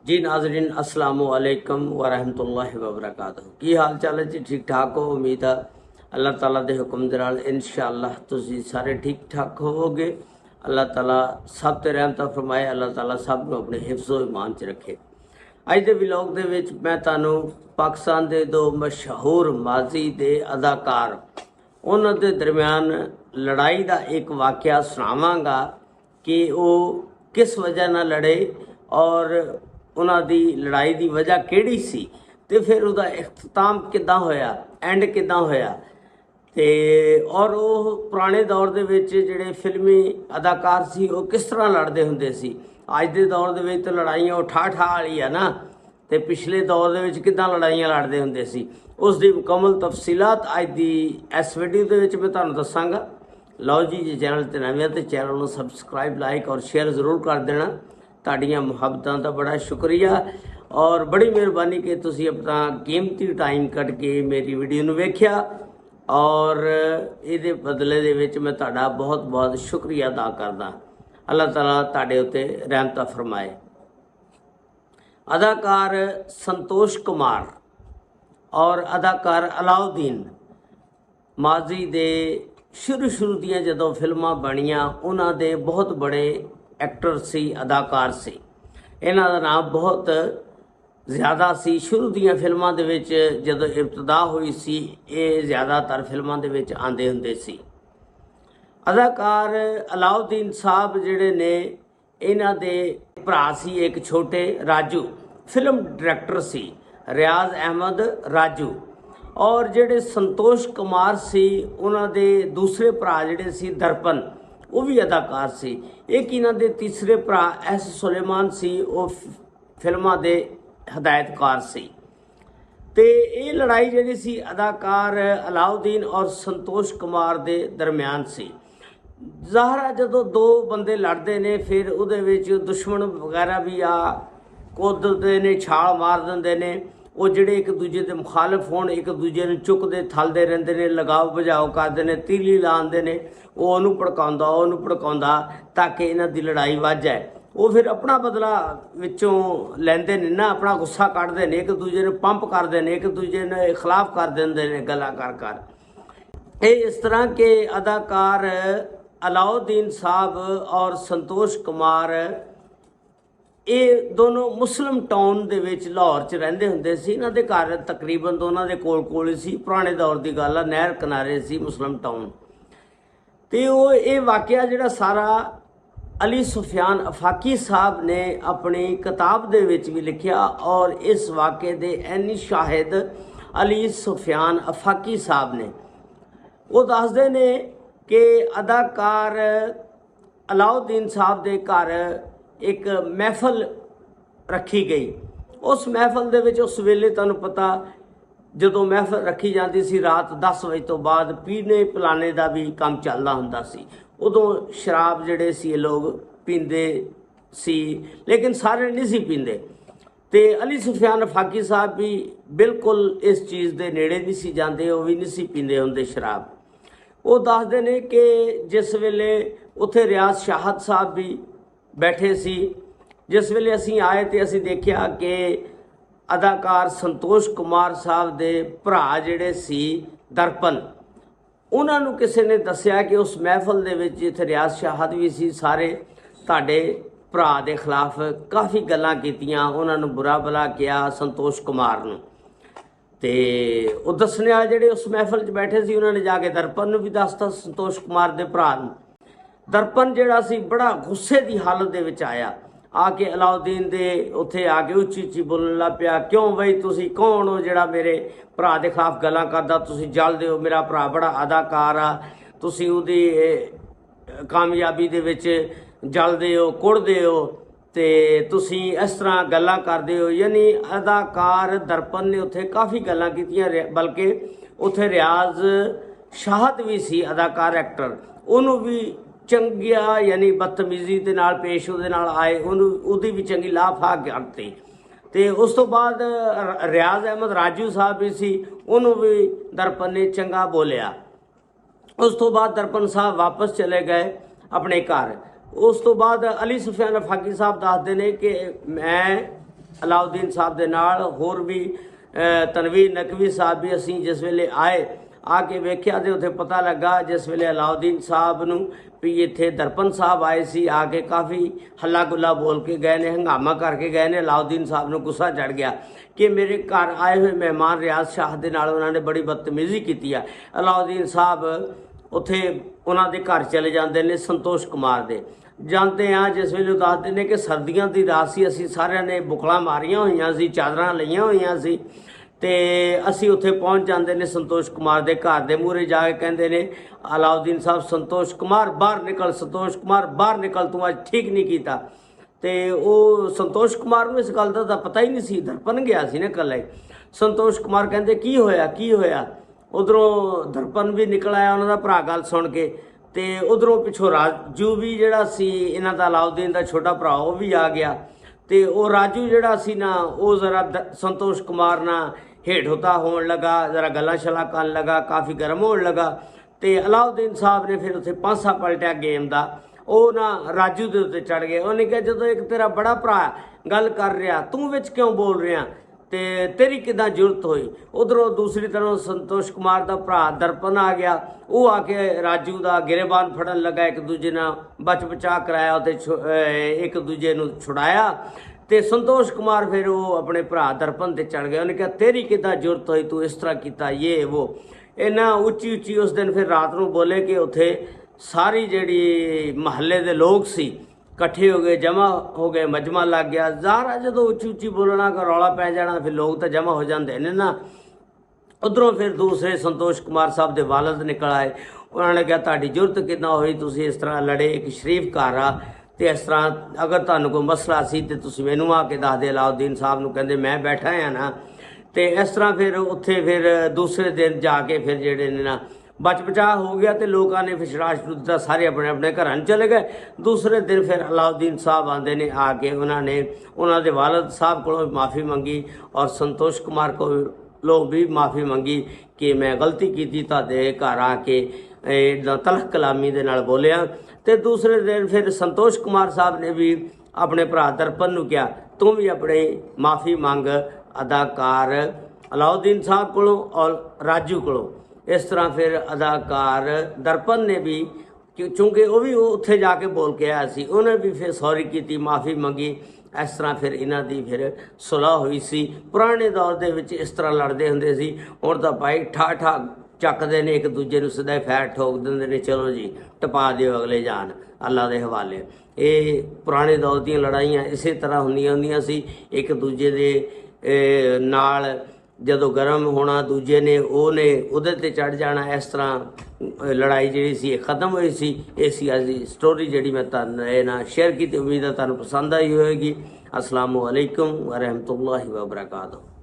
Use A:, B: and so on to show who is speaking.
A: जी नाजरीन अस्सलाम वालेकुम वरहमतुल्लाहि वबरकातुहू। की हाल चाल है जी? ठीक ठाक हो? उम्मीद है अल्लाह ताला के हुक्म दे नाल इंशाअल्लाह तुसीं सारे ठीक ठाक होवोगे। अल्लाह ताला सब ते रहमत फरमाए, अल्लाह ताला सब नूं अपने हिफ्ज़ो ईमान च रखे। अज दे व्लॉग दे विच मैं तुहानूं पाकिस्तान दे दो मशहूर माजी दे अदाकार उन्हां दे दरम्यान लड़ाई का एक वाक़या सुनावांगा कि वो किस वजह नाल लड़े और उन्हां दी लड़ाई की वजह किहड़ी सी ते फिर उहदा इख्तिताम किदां होया, एंड किदां होया ते और वो पुराने दौर दे विच जिहड़े फिल्मी अदाकार सी वो किस तरह लड़दे हुंदे सी। अज दे दौर दे विच तो लड़ाइयां ठा ठा वाली आ ना, ते पिछले दौर दे विच किदां लड़ाइयां लड़दे हुंदे सी उस दी मुकम्मल तफसीलात अज दी इस वीडियो दे विच मैं तुहानूं दस्सांगा। लो जी, जे चैनल ते नवें ते चैनल नूं सबसक्राइब लाइक और शेयर जरूर कर देना। तुहाडीआं मुहब्बतां दा बड़ा शुक्रिया और बड़ी मेहरबानी कि तुसीं अपना कीमती टाइम कढ के मेरी वीडियो नूं वेखिया और इहदे बदले दे विच मैं तुहाडा बहुत बहुत शुक्रिया अदा करदा। अल्लाह ताला तुहाडे उत्ते रहमत फरमाए। अदाकार संतोष कुमार और अदाकार अलाउद्दीन माजी दे शुरू दियां जदों फिल्मां बणियां उन्हां दे बहुत बड़े एक्टर सी, अदाकार सी। इन्हां दा नाम बहुत ज़्यादा सी। शुरू दियां फिल्मां दे विच जदों इब्तदा हुई सी ये ज़्यादातर फिल्मां दे विच आंदे हुंदे सी। अदाकार अलाउद्दीन साहब जिहड़े ने इन्हां दे भरा सी एक छोटे राजू, फिल्म डायरैक्टर सी रियाज अहमद राजू। और जिहड़े संतोष कुमार सी उन्हां दे दूसरे भरा जिहड़े सी दर्पण, वो भी अदाकार सी। एक इन्हां दे तीसरे भरा एस सुलेमान सी, वो फिल्मां दे हदायतकार सी। ते ये लड़ाई जिहड़ी सी अदाकार अलाउद्दीन और संतोष कुमार दे दरम्यान सी। ज़ाहरा जदों दो बंदे लड़ते ने फिर उहदे विच दुश्मन वगैरह भी आ कुदते ने, छाल मार देंदे ने। वो जिहड़े एक दूजे के मुखालफ होण एक दूजे नूं चुकते थलते रहंदे ने, लगाव बुझाव करते ने, तीली लांदे ने, वो उहनूं भड़काउंदा ताकि इन्हां दी लड़ाई वध जाए। वो फिर अपना बदला विचों लैंदे ने ना, अपना गुस्सा कढ़दे ने, एक दूजे नूं पंप करदे ने, एक दूजे ने खिलाफ कर देंदे ने गल्लां कर। ये इस तरह के अदाकार अलाउद्दीन साहब और संतोष कुमार ये दोनों मुस्लिम टाउन दे विच लाहौर च रहिंदे हुंदे सी। इन्हां दे घर तकरीबन दोनों दे कोल ही सी। पुराने दौर की गल है, नहर किनारे सी मुस्लिम टाउन। तो वो ये वाक़या जिहड़ा सारा अली सुफियान अफाकी साहब ने अपनी किताब दे विच भी लिखिया और इस वाक़े दे ऐनी शाहिद अली सुफियान अफाकी साहब ने। वो दसदे ने कि अदाकार अलाउद्दीन साहब दे घर एक महफल रखी गई। उस महफल दे विच उस वेले तुहानूं पता जदों महफल रखी जाती सी रात 10 बजे तो बाद पीने पिलाने का भी काम चलदा हुंदा सी। उदों शराब जिहड़े सी लोग पींदे सी, लेकिन सारे नहीं सी पींदे। ते अली सुफियान अफाकी साहब भी बिल्कुल इस चीज़ के नेड़े नहीं सी जाते, वो भी नहीं सी पींदे हुंदे शराब। वो दसदे ने कि जिस वेले उत्थे रियाज शाहद साहब भी बैठे सी, जिस वेले असीं आए तो असीं देखिया कि अदाकार संतोष कुमार साहब दे भरा जिहड़े सी दर्पण, उन्होंने किसी ने दसिया कि उस महफल दे विच जिथे रियाज शाहद भी सी, सारे तुहाडे भरा दे खिलाफ काफ़ी गल्लां कीतियां, उन्होंने बुरा भला किया संतोष कुमार नूं। ते वो दसने वाले जिहड़े उस महफल च बैठे सी उन्होंने जाके दर्पण नूं भी दसता संतोष कुमार दे भरा नूं। दर्पण जिहड़ा सी बड़ा गुस्से की हालत दे विच आया, आके अलाउद्दीन दे उत्थे आके उच्ची उच्ची बोलण लग पिया, क्यों बई तुसीं कौन हो जिहड़ा मेरे भरा दे खिलाफ गल्लां करदा, तुसीं जलदे हो, मेरा भरा बड़ा अदाकार आ, तुसीं उहदी कामयाबी दे विच जलदे हो, कुड़दे हो ते तुसीं इस तरह गल्लां करदे हो। यानी अदाकार दर्पण ने उत्थे काफ़ी गल्लां कीतियां, बल्कि उत्थे रियाज शाहद भी सी अदाकार एक्टर, उन्होंने भी चंगिया यानी बदतमीजी के नाल पेश उहदे नाल आए, उहदी भी चंगी लाफा करती। तो उस तो बाद रियाज अहमद राजू साहब भी सी, उन्होंने भी दर्पण ने चंगा बोलिया। उस तो बाद दर्पण साहब वापस चले गए अपने घर। उस तो बाद अली सुफियान अफाकी साहब दसते हैं कि मैं ਅਲਾਉਦੀਨ ਸਾਹਿਬ ਦੇ ਨਾਲ ਹੋਰ ਵੀ ਤਨਵੀਰ ਨਕਵੀ ਸਾਹਿਬ ਵੀ ਅਸੀਂ ਜਿਸ ਵੇਲੇ ਆਏ ਆ ਕੇ ਵੇਖਿਆ ਤੇ ਉੱਥੇ ਪਤਾ ਲੱਗਾ ਜਿਸ ਵੇਲੇ ਅਲਾਉਦੀਨ ਸਾਹਿਬ ਨੂੰ ਵੀ ਇੱਥੇ ਦਰਪਨ ਸਾਹਿਬ ਆਏ ਸੀ ਆ ਕੇ ਕਾਫੀ ਹੱਲਾ ਗੁੱਲਾ ਬੋਲ ਕੇ ਗਏ ਨੇ, ਹੰਗਾਮਾ ਕਰਕੇ ਗਏ ਨੇ। ਅਲਾਉਦੀਨ ਸਾਹਿਬ ਨੂੰ ਗੁੱਸਾ ਚੜ ਗਿਆ ਕਿ ਮੇਰੇ ਘਰ ਆਏ ਹੋਏ ਮਹਿਮਾਨ ਰਿਆਜ਼ ਸ਼ਾਹ ਦੇ ਨਾਲ ਉਹਨਾਂ ਨੇ ਬੜੀ ਬਦਤਮੀਜ਼ੀ ਕੀਤੀ ਆ। ਅਲਾਉਦੀਨ ਸਾਹਿਬ ਉੱਥੇ ਉਹਨਾਂ ਦੇ ਘਰ ਚਲੇ ਜਾਂਦੇ ਨੇ ਸੰਤੋਸ਼ ਕੁਮਾਰ ਦੇ। ਜਾਂਦੇ ਹਾਂ ਜਿਸ ਵੇਲੇ ਉਹ ਦੱਸਦੇ ਨੇ ਕਿ ਸਰਦੀਆਂ ਦੀ ਰਾਤ ਸੀ, ਅਸੀਂ ਸਾਰਿਆਂ ਨੇ ਬੁਕਲਾਂ ਮਾਰੀਆਂ ਹੋਈਆਂ ਸੀ, ਚਾਦਰਾਂ ਲਈਆਂ ਹੋਈਆਂ ਸੀ ਤੇ ਅਸੀਂ ਉੱਥੇ ਪਹੁੰਚ ਜਾਂਦੇ ਨੇ ਸੰਤੋਸ਼ ਕੁਮਾਰ ਦੇ ਘਰ ਦੇ ਮੂਹਰੇ ਜਾ ਕੇ ਕਹਿੰਦੇ ਨੇ ਅਲਾਉਦੀਨ ਸਾਹਿਬ ਸੰਤੋਸ਼ ਕੁਮਾਰ ਬਾਹਰ ਨਿਕਲ, ਸੰਤੋਸ਼ ਕੁਮਾਰ ਬਾਹਰ ਨਿਕਲ, ਤੂੰ ਅੱਜ ਠੀਕ ਨਹੀਂ ਕੀਤਾ। ਤੇ ਉਹ ਸੰਤੋਸ਼ ਕੁਮਾਰ ਨੂੰ ਇਸ ਗੱਲ ਦਾ ਤਾਂ ਪਤਾ ਹੀ ਨਹੀਂ ਸੀ, ਦਰਪਨ ਗਿਆ ਸੀ ਨਾ ਇਕੱਲਾ ਹੀ। ਸੰਤੋਸ਼ ਕੁਮਾਰ ਕਹਿੰਦੇ ਕੀ ਹੋਇਆ ਕੀ ਹੋਇਆ। ਉਧਰੋਂ ਦਰਪਨ ਵੀ ਨਿਕਲ ਆਇਆ ਉਹਨਾਂ ਦਾ ਭਰਾ ਗੱਲ ਸੁਣ ਕੇ, ਤੇ ਉਧਰੋਂ ਪਿੱਛੋਂ ਰਾਜੂ ਵੀ ਜਿਹੜਾ ਸੀ ਇਹਨਾਂ ਦਾ ਅਲਾਉਦੀਨ ਦਾ ਛੋਟਾ ਭਰਾ ਉਹ ਵੀ ਆ ਗਿਆ। ਤੇ ਉਹ ਰਾਜੂ ਜਿਹੜਾ ਸੀ ਨਾ ਉਹ ਜ਼ਰਾ ਸੰਤੋਸ਼ ਕੁਮਾਰ ਨਾਲ ਹੇਠ ਹੋਤਾ ਹੋਣ ਲੱਗਾ, ਜ਼ਰਾ ਗੱਲਾਂ ਸ਼ਲਾ ਕਰਨ ਲੱਗਾ, ਕਾਫੀ ਗਰਮ ਹੋਣ ਲੱਗਾ। ਤੇ ਅਲਾਉਦੀਨ ਸਾਹਿਬ ਨੇ ਫਿਰ ਉੱਥੇ ਪਾਸਾ ਪਲਟਿਆ ਗੇਮ ਦਾ, ਉਹ ਨਾ ਰਾਜੂ ਦੇ ਉੱਤੇ ਚੜ ਗਏ। ਉਹਨੇ ਕਿਹਾ ਜਦੋਂ ਇੱਕ ਤੇਰਾ ਬੜਾ ਭਰਾ ਗੱਲ ਕਰ ਰਿਹਾ ਤੂੰ ਵਿੱਚ ਕਿਉਂ ਬੋਲ ਰਿਹਾ ਤੇ ਤੇਰੀ ਕਿੱਦਾਂ ਜ਼ਰੂਰਤ ਹੋਈ। ਉਧਰੋਂ ਦੂਸਰੀ ਤਰ੍ਹਾਂ ਸੰਤੋਸ਼ ਕੁਮਾਰ ਦਾ ਭਰਾ ਦਰਪਨ ਆ ਗਿਆ, ਉਹ ਆ ਕੇ ਰਾਜੂ ਦਾ ਗਿਰੇਬਾਨ ਫੜਨ ਲੱਗਾ, ਇੱਕ ਦੂਜੇ ਨਾਲ ਬਚ ਬਚਾ ਕਰਾਇਆ ਤੇ ਇੱਕ ਦੂਜੇ ਨੂੰ ਛੁਡਾਇਆ। ਤੇ ਸੰਤੋਸ਼ ਕੁਮਾਰ ਫਿਰ ਉਹ ਆਪਣੇ ਭਰਾ ਦਰਪਨ ਤੇ ਚੜ ਗਿਆ। ਉਹਨੇ ਕਿਹਾ ਤੇਰੀ ਕਿੱਦਾਂ ਜ਼ਰੂਰਤ ਹੋਈ, ਤੂੰ ਇਸ ਤਰ੍ਹਾਂ ਕੀਤਾ ਇਹ ਉਹ। ਇਹਨਾਂ ਉੱਚੀ ਉੱਚੀ ਉਸ ਦਿਨ ਫਿਰ ਰਾਤ ਨੂੰ ਬੋਲੇ ਕਿ ਉੱਥੇ ਸਾਰੀ ਜਿਹੜੀ ਮਹੱਲੇ ਦੇ ਲੋਕ ਸੀ ਇਕੱਠੇ ਹੋ ਗਏ, ਜਮ੍ਹਾਂ ਹੋ ਗਏ, ਮਜਮਾ ਲੱਗ ਗਿਆ। ਜ਼ਾਹਰਾ ਜਦੋਂ ਉੱਚੀ ਉੱਚੀ ਬੋਲਣਾ ਕਿ ਰੌਲਾ ਪੈ ਜਾਣਾ ਫਿਰ ਲੋਕ ਤਾਂ ਜਮ੍ਹਾਂ ਹੋ ਜਾਂਦੇ ਨੇ ਨਾ। ਉੱਧਰੋਂ ਫਿਰ ਦੂਸਰੇ ਸੰਤੋਸ਼ ਕੁਮਾਰ ਸਾਹਿਬ ਦੇ ਵਾਲਦ ਨਿਕਲ ਆਏ। ਉਹਨਾਂ ਨੇ ਕਿਹਾ ਤੁਹਾਡੀ ਜ਼ਰੂਰਤ ਕਿੱਦਾਂ ਹੋਈ, ਤੁਸੀਂ ਇਸ ਤਰ੍ਹਾਂ ਲੜੇ, ਇੱਕ ਸ਼ਰੀਫ ਘਰ ਆ ਤੇ ਇਸ ਤਰ੍ਹਾਂ ਅਗਰ ਤੁਹਾਨੂੰ ਕੋਈ ਮਸਲਾ ਸੀ ਤੇ ਤੁਸੀਂ ਮੈਨੂੰ ਆ ਕੇ ਦੱਸ ਦੇ। ਅਲਾਉਦੀਨ ਸਾਹਿਬ ਨੂੰ ਕਹਿੰਦੇ ਮੈਂ ਬੈਠਾ ਆ ਨਾ। ਤੇ ਇਸ ਤਰ੍ਹਾਂ ਫਿਰ ਉੱਥੇ ਫਿਰ ਦੂਸਰੇ ਦਿਨ ਜਾ ਕੇ ਫਿਰ ਜਿਹੜੇ ਨੇ ਨਾ ਬਚ ਬਚਾ ਹੋ ਗਿਆ ਤੇ ਲੋਕਾਂ ਨੇ ਫਿਰ ਸ਼ਰਾਸ਼ ਸ਼ੁਰੂ ਦਿੱਤਾ, ਸਾਰੇ ਆਪਣੇ ਆਪਣੇ ਘਰਾਂ ਨੂੰ ਚਲੇ ਗਏ। ਦੂਸਰੇ ਦਿਨ ਫਿਰ ਅਲਾਉਦੀਨ ਸਾਹਿਬ ਆਉਂਦੇ ਨੇ, ਆ ਕੇ ਉਹਨਾਂ ਨੇ ਉਹਨਾਂ ਦੇ ਵਾਲਦ ਸਾਹਿਬ ਕੋਲੋਂ ਮਾफ़ੀ ਮੰਗੀ ਔਰ ਸੰਤੋਸ਼ ਕੁਮਾਰ ਕੋਲੋਂ ਵੀ ਮਾफ़ੀ ਮੰਗੀ ਕਿ ਮੈਂ ਗਲਤੀ ਕੀਤੀ, ਤੁਹਾਡੇ ਘਰ ਆ ਕੇ ਇੱਦਾਂ ਤਲਖ ਕਲਾਮੀ ਦੇ ਨਾਲ ਬੋਲਿਆ। ਤੇ ਦੂਸਰੇ ਦਿਨ ਫਿਰ ਸੰਤੋਸ਼ ਕੁਮਾਰ ਸਾਹਿਬ ਨੇ ਵੀ ਆਪਣੇ ਭਰਾ ਦਰਪਨ ਨੂੰ ਕਿਹਾ ਤੂੰ ਵੀ ਆਪਣੇ ਮਾफ़ੀ ਮੰਗ ਅਦਾਕਾਰ ਅਲਾਉਦੀਨ ਸਾਹਿਬ ਕੋਲੋਂ ਔਰ ਰਾਜੂ ਕੋਲੋਂ। ਇਸ ਤਰ੍ਹਾਂ ਫਿਰ ਅਦਾਕਾਰ ਦਰਪਨ ਨੇ ਵੀ ਚूँकि ਉਹ ਵੀ ਉੱਥੇ ਜਾ ਕੇ ਬੋਲ ਕੇ ਆਇਆ ਸੀ, ਉਹਨੇ ਵੀ ਫਿਰ ਸੌਰੀ ਕੀਤੀ, ਮਾफ़ੀ ਮੰਗੀ। ਇਸ ਤਰ੍ਹਾਂ ਫਿਰ ਇਹਨਾਂ ਦੀ ਫਿਰ ਸੁਲ੍ਹਾ ਹੋਈ ਸੀ। ਪੁਰਾਣੇ ਦੌਰ ਦੇ ਵਿੱਚ ਇਸ ਤਰ੍ਹਾਂ ਲੜਦੇ ਹੁੰਦੇ ਸੀ। ਹੁਣ ਤਾਂ ਭਾਈ ਠਾ ਠਾ ਚੱਕਦੇ ਨੇ, ਇੱਕ ਦੂਜੇ ਨੂੰ ਸਿੱਧਾ ਫੈਰ ਠੋਕ ਦਿੰਦੇ ਨੇ, ਚਲੋ ਜੀ ਟਪਾ ਦਿਓ ਅਗਲੇ ਜਾਨ ਅੱਲਾ ਦੇ ਹਵਾਲੇ। ਇਹ ਪੁਰਾਣੇ ਦੌਰ ਦੀਆਂ ਲੜਾਈਆਂ ਇਸੇ ਤਰ੍ਹਾਂ ਹੁੰਦੀਆਂ ਸੀ। ਇੱਕ ਦੂਜੇ ਦੇ ਨਾਲ ਜਦੋਂ ਗਰਮ ਹੋਣਾ ਦੂਜੇ ਨੇ ਉਹਦੇ ਤੇ ਚੜ ਜਾਣਾ। ਇਸ ਤਰ੍ਹਾਂ ਲੜਾਈ ਜਿਹੜੀ ਸੀ ਇਹ ਖਤਮ ਹੋਈ ਸੀ। ਇਹ ਸੀ ਅੱਜ ਦੀ ਸਟੋਰੀ ਜਿਹੜੀ ਮੈਂ ਤੁਹਾਨੂੰ ਇਹ ਨਾਲ ਸ਼ੇਅਰ ਕੀਤੀ। ਉਮੀਦ ਹੈ ਤੁਹਾਨੂੰ ਪਸੰਦ ਆਈ ਹੋਵੇਗੀ। ਅਸਲਾਮੁ ਅਲੈਕੁਮ ਵਰਹਿਮਤੁல்லாਹਿ ਵਬਰਕਾਤੁਹੂ।